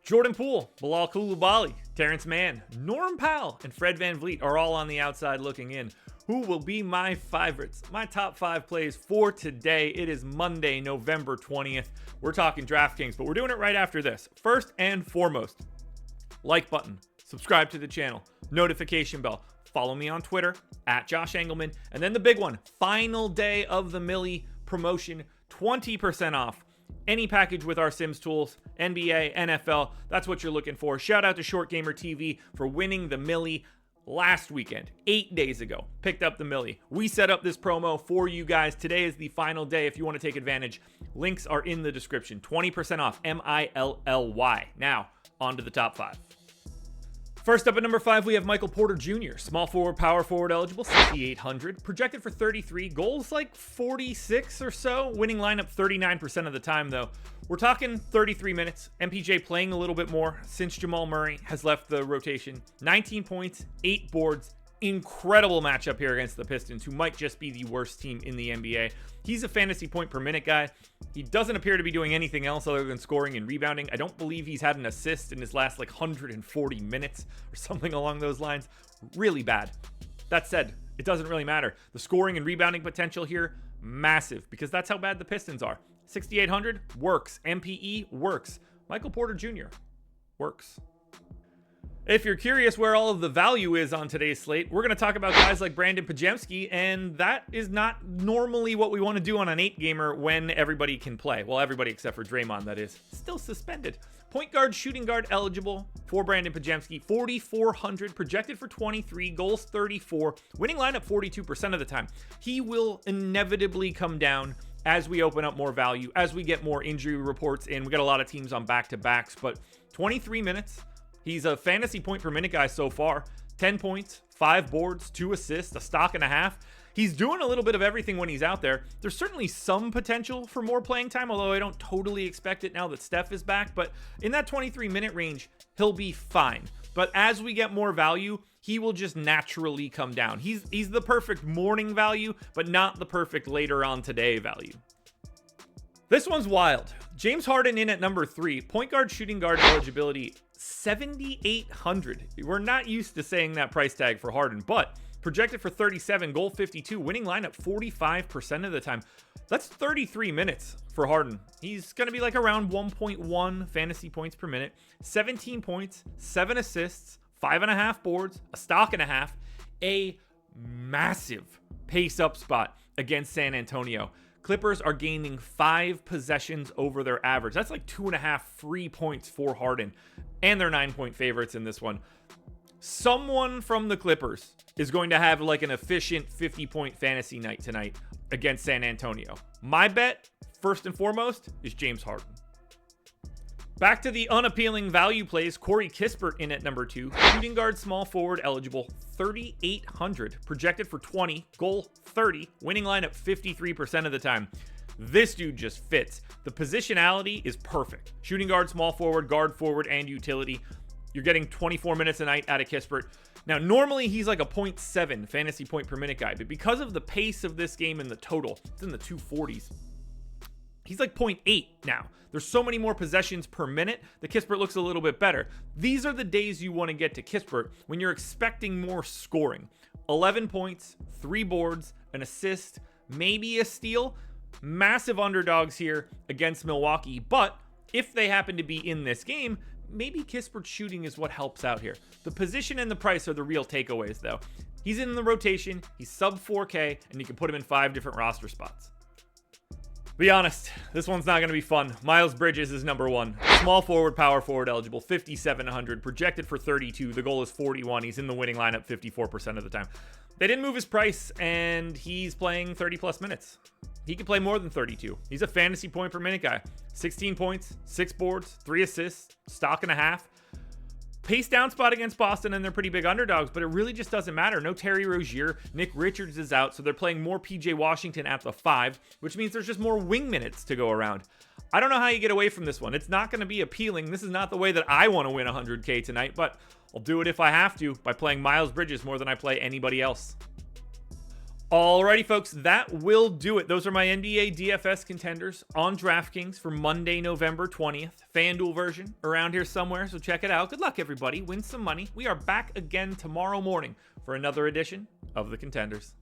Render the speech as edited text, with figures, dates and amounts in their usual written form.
Jordan Poole, Bilal Coulibaly, Terrence Mann, Norm Powell, and Fred VanVleet are all on the outside looking in. Who will be my favorites? My top 5 plays for today. It is Monday, November 20th. We're talking DraftKings, but we're doing it right after this. First and foremost, like button, subscribe to the channel, notification bell, follow me on Twitter, @Josh Engleman, and then the big one, final day of the Millie promotion, 20% off. Any package with our Sims tools, NBA, NFL, that's what you're looking for. Shout out to Short Gamer TV for winning the Millie last weekend, 8 days ago. Picked up the Millie. We set up this promo for you guys. Today is the final day if you want to take advantage. Links are in the description. 20% off, MILLY. Now, on to the top 5. First up at number 5, we have Michael Porter Jr., small forward, power forward eligible, 6,800, projected for 33, goals like 46 or so, winning lineup 39% of the time though. We're talking 33 minutes, MPJ playing a little bit more since Jamal Murray has left the rotation, 19 points, 8 boards, incredible matchup here against the Pistons, who might just be the worst team in the NBA. He's a fantasy point per minute guy. He doesn't appear to be doing anything else other than scoring and rebounding. I don't believe he's had an assist in his last 140 minutes or something along those lines. Really bad. That said, it doesn't really matter. The scoring and rebounding potential here, massive, because that's how bad the Pistons are. 6,800 works. MPE works. Michael Porter Jr. works. If you're curious where all of the value is on today's slate, we're going to talk about guys like Brandin Podziemski, and that is not normally what we want to do on an 8-gamer when everybody can play. Well, everybody except for Draymond, that is, still suspended. Point guard, shooting guard eligible for Brandin Podziemski, 4,400, projected for 23, goals 34, winning lineup 42% of the time. He will inevitably come down as we open up more value, as we get more injury reports in. We got a lot of teams on back-to-backs, but 23 minutes. He's a fantasy point per minute guy so far. 10 points, 5 boards, 2 assists, a stock and a half. He's doing a little bit of everything when he's out there. There's certainly some potential for more playing time, although I don't totally expect it now that Steph is back. But in that 23-minute range, he'll be fine. But as we get more value, he will just naturally come down. He's the perfect morning value, but not the perfect later on today value. This one's wild. James Harden in at number 3. Point guard, shooting guard eligibility, 7,800. We're not used to saying that price tag for Harden, but projected for 37, goal 52, winning lineup 45% of the time. That's 33 minutes for Harden. He's going to be around 1.1 fantasy points per minute, 17 points, 7 assists, 5.5 boards, a stock and a half, a massive pace up spot against San Antonio. Clippers are gaining 5 possessions over their average. That's 2.5 free points for Harden. And they're 9-point favorites in this one. Someone from the Clippers is going to have an efficient 50-point fantasy night tonight against San Antonio. My bet, first and foremost, is James Harden. Back to the unappealing value plays. Corey Kispert in at number 2. Shooting guard, small forward eligible, 3,800. Projected for 20, goal 30, winning lineup 53% of the time. This dude just fits. The positionality is perfect. Shooting guard, small forward, guard forward, and utility. You're getting 24 minutes a night out of Kispert. Now, normally he's a 0.7 fantasy point per minute guy, but because of the pace of this game and the total, it's in the 240s. He's 0.8 now. There's so many more possessions per minute. The Kispert looks a little bit better. These are the days you want to get to Kispert when you're expecting more scoring. 11 points, 3 boards, an assist, maybe a steal. Massive underdogs here against Milwaukee, but if they happen to be in this game, maybe Kispert's shooting is what helps out here. The position and the price are the real takeaways though. He's in the rotation, he's sub 4K, and you can put him in 5 different roster spots. Be honest, this one's not going to be fun. Miles Bridges is number 1. Small forward, power forward eligible, 5,700, projected for 32. The goal is 41. He's in the winning lineup 54% of the time. They didn't move his price, and he's playing 30-plus minutes. He can play more than 32. He's a fantasy point per minute guy. 16 points, 6 boards, 3 assists, stock and a half. Pace down spot against Boston, and they're pretty big underdogs, but it really just doesn't matter. No Terry Rozier. Nick Richards is out, so they're playing more PJ Washington at the 5, which means there's just more wing minutes to go around. I don't know how you get away from this one. It's not going to be appealing. This is not the way that I want to win 100K tonight, but I'll do it if I have to by playing Miles Bridges more than I play anybody else. Alrighty, folks, that will do it. Those are my NBA DFS contenders on DraftKings for Monday, November 20th. FanDuel version around here somewhere, so check it out. Good luck, everybody. Win some money. We are back again tomorrow morning for another edition of the Contenders.